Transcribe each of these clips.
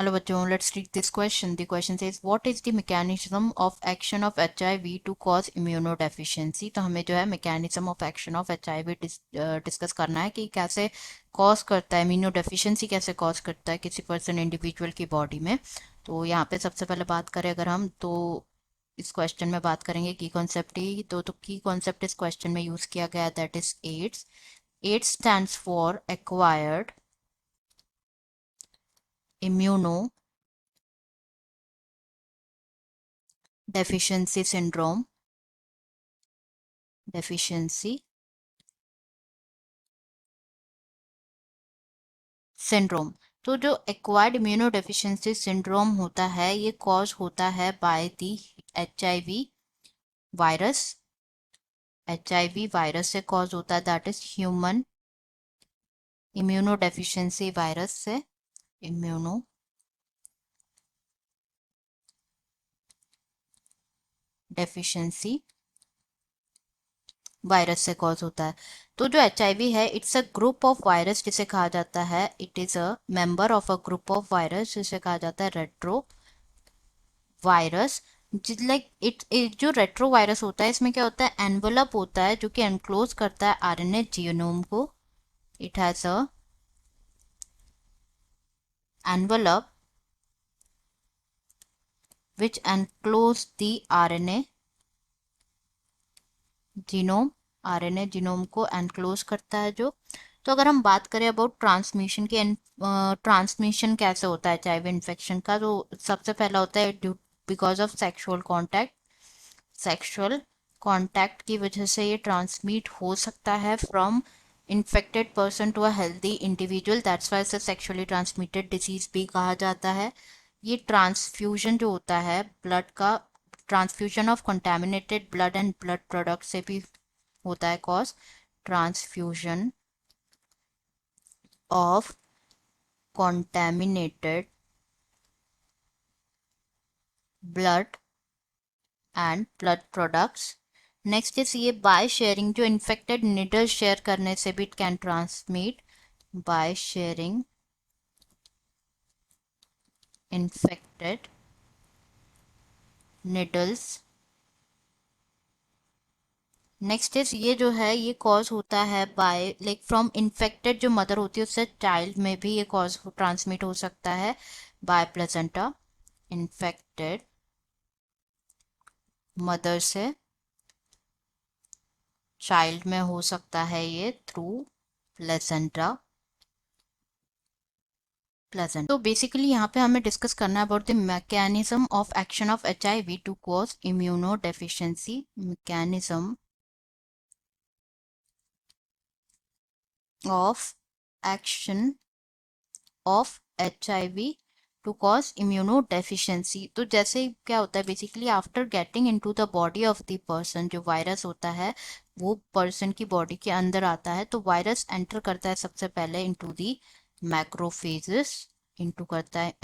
Hello bachon, let's read this question. The question says what is the mechanism of action of HIV to cause immunodeficiency। तो हमें जो है mechanism of action of HIV discuss करना है कि कैसे cause करता है, इम्यूनो डेफिशिएंसी कैसे कॉज करता है किसी पर्सन इंडिविजुअल की बॉडी में। तो यहाँ पे सबसे पहले बात करें अगर हम, तो इस क्वेश्चन में बात करेंगे की कॉन्सेप्ट ही तो की कॉन्सेप्ट इस क्वेश्चन में यूज किया गया, that is AIDS. AIDS stands for acquired immuno deficiency syndrome deficiency syndrome। तो जो एक्वायर्ड इम्यूनो डेफिशिएंसी सिंड्रोम होता है ये कॉज होता है by the HIV virus. HIV virus से कॉज होता है, that is human immuno deficiency virus से, इम्यूनो डेफिशिएंसी वायरस से कॉज होता है। तो जो एचआईवी है it's a group of virus जिसे कहा जाता है, it is a member of a group of virus जिसे कहा जाता है रेट्रो वायरस। लाइक जो रेट्रो वायरस होता है इसमें क्या होता है, एनवलप होता है जो कि एनक्लोज करता है आरएनए जीनोम को। It has a envelope which enclose the RNA genome, RNA genome को एनक्लोज करता है जो। तो अगर हम बात करें अबाउट ट्रांसमिशन की, ट्रांसमिशन कैसे होता है एचआईवी इन्फेक्शन का, तो सबसे पहला होता है due because of sexual contact. Sexual contact की वजह से ये ट्रांसमिट हो सकता है from infected person to a healthy individual, that's why इसे सेक्सुअली ट्रांसमिटेड डिजीज भी कहा जाता है। ये ट्रांसफ्यूजन जो होता है ब्लड का, transfusion of contaminated blood and blood product से भी होता है cause. Transfusion of contaminated blood and blood products. Next is ये बाय शेयरिंग, जो इन्फेक्टेड निडल शेयर करने से भी it can transmit by sharing infected needles. Next is ये जो है ये कॉज होता है बाय लाइक फ्रॉम इन्फेक्टेड जो मदर होती है उससे चाइल्ड में भी ये कॉज ट्रांसमिट हो सकता है बाय प्लेजेंटा। इन्फेक्टेड मदर से चाइल्ड में हो सकता है ये थ्रू प्लेजेंटा। प्लेजेंट। तो बेसिकली यहाँ पे हमें डिस्कस करना है about the mechanism of action of HIV to cause immunodeficiency. Mechanism of action of HIV to cause immunodeficiency. तो जैसे क्या होता है basically after getting into the body of the person, जो वायरस होता है वो पर्सन की बॉडी के अंदर आता है, तो वायरस एंटर करता है सबसे पहले इनटू द मैक्रोफेजेस, इनटू करता है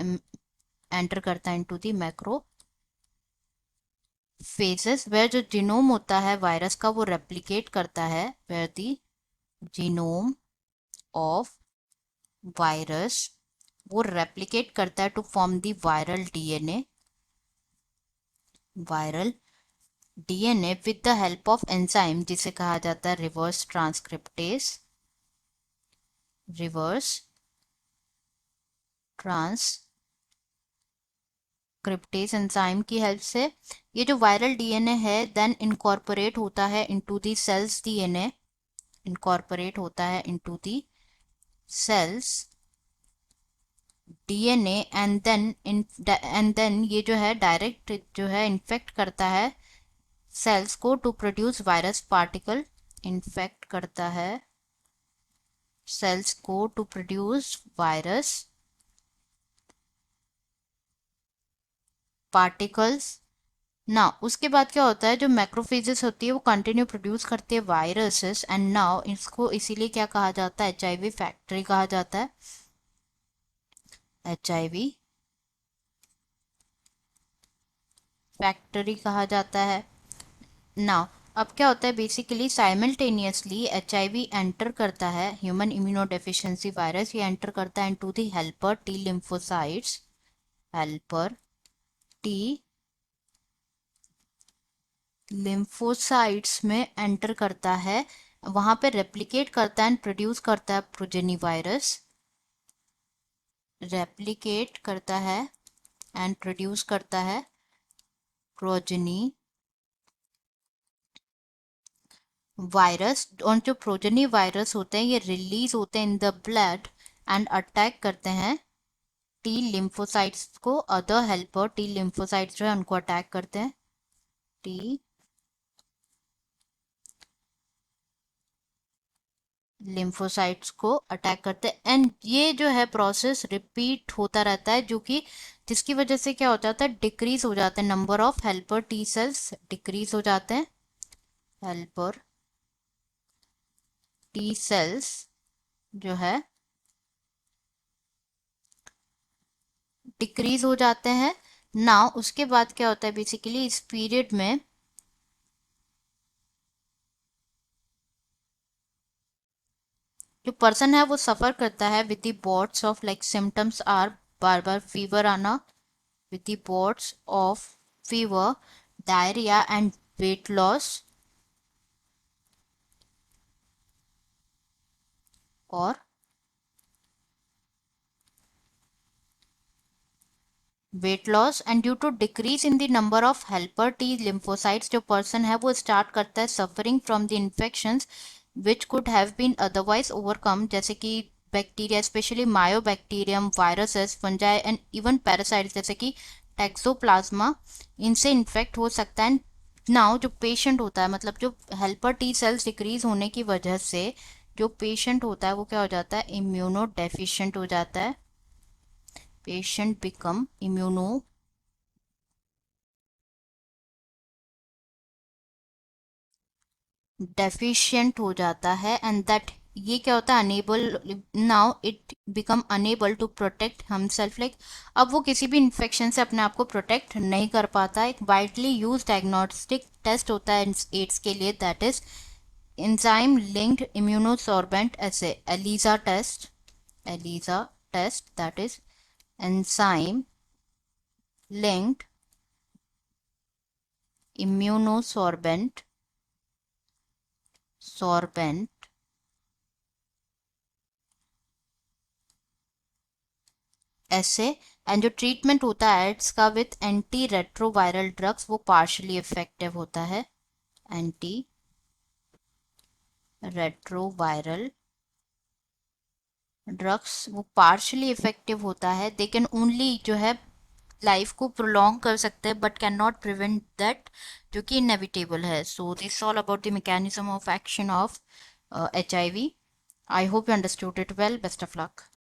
एंटर करता है into the macrophages where जो जीनोम होता है वायरस का वो रेप्लिकेट करता है, where the genome of virus वो रेप्लिकेट करता है to form the viral DNA, viral DNA with the help of enzyme जिसे कहा जाता है reverse transcriptase, reverse transcriptase enzyme की हेल्प से ये जो वायरल डीएनए है देन इनकॉर्पोरेट होता है into the cells DNA, incorporate होता है into the cells DNA and then ये जो है डायरेक्ट जो है इन्फेक्ट करता है सेल्स को to produce virus particle, infect करता है सेल्स को टू प्रोड्यूस वायरस पार्टिकल्स ना। उसके बाद क्या होता है जो मैक्रोफेजेस होती है वो कंटिन्यू प्रोड्यूस करती है वायरसेस, एंड नाउ इसको इसीलिए क्या कहा जाता है, एचआईवी फैक्ट्री कहा जाता है, एचआईवी फैक्ट्री कहा जाता है ना। अब क्या होता है बेसिकली साइमल्टेनियसली एचआईवी एंटर करता है ह्यूमन इम्यूनो डेफिशिएंसी वायरस, ये एंटर करता है into the helper T lymphocytes, helper T lymphocytes में एंटर करता है, वहां पे रेप्लिकेट करता है एंड प्रोड्यूस करता है प्रोजेनी वायरस, रेप्लिकेट करता है एंड प्रोड्यूस करता है प्रोजेनी वायरस। और जो प्रोजेनी वायरस होते हैं ये रिलीज होते हैं in the blood and attack करते हैं टी लिम्फोसाइट्स को। अदर हेल्पर टी लिम्फोसाइट्स जो है उनको अटैक करते हैं, टी लिम्फोसाइट्स को अटैक करते हैं। एंड ये जो है प्रोसेस रिपीट होता रहता है, जो कि जिसकी वजह से क्या हो जाता है, डिक्रीज हो जाते हैं number of helper T cells, decrease हो जाते हैं हेल्पर टी सेल्स जो है डिक्रीज हो जाते हैं ना। उसके बाद क्या होता है बेसिकली इस पीरियड में जो पर्सन है वो सफर करता है with the bouts of like symptoms are बार बार फीवर आना, with the bouts of fever, diarrhoea and weight loss, और weight loss and due to decrease in the number of helper T lymphocytes जो पर्सन है वो start करता है suffering from the infections which could have been otherwise overcome, जैसे कि bacteria specially mycobacterium, viruses, fungi and even parasites जैसे कि टैक्सोप्लाज्मा, इनसे इन्फेक्ट हो सकता है। नाउ जो पेशेंट होता है, मतलब जो हेल्पर टी सेल्स डिक्रीज होने की वजह से जो पेशेंट होता है वो क्या हो जाता है, इम्यूनो डेफिशिएंट हो जाता है, patient become immuno deficient हो जाता है एंड दैट ये क्या होता है, enable now it become enable to protect himself like अब वो किसी भी इन्फेक्शन से अपने आप को प्रोटेक्ट नहीं कर पाता। एक वाइडली यूज डायग्नोस्टिक टेस्ट होता है एड्स के लिए, that is enzyme linked immunosorbent assay ELISA test that is enzyme linked immunosorbent sorbent assay. And जो ट्रीटमेंट होता है एड्स का विथ एंटी रेट्रोवायरल ड्रग्स वो पार्शली इफेक्टिव होता है, एंटी रेट्रोवायरल ड्रग्स वो पार्शली इफेक्टिव होता है, दे कैन ओनली जो है लाइफ को प्रोलॉन्ग कर सकते हैं but can not prevent that, जो कि इनएविटेबल है। So this all about the mechanism of action of HIV. I hope you understood it well. Best of luck.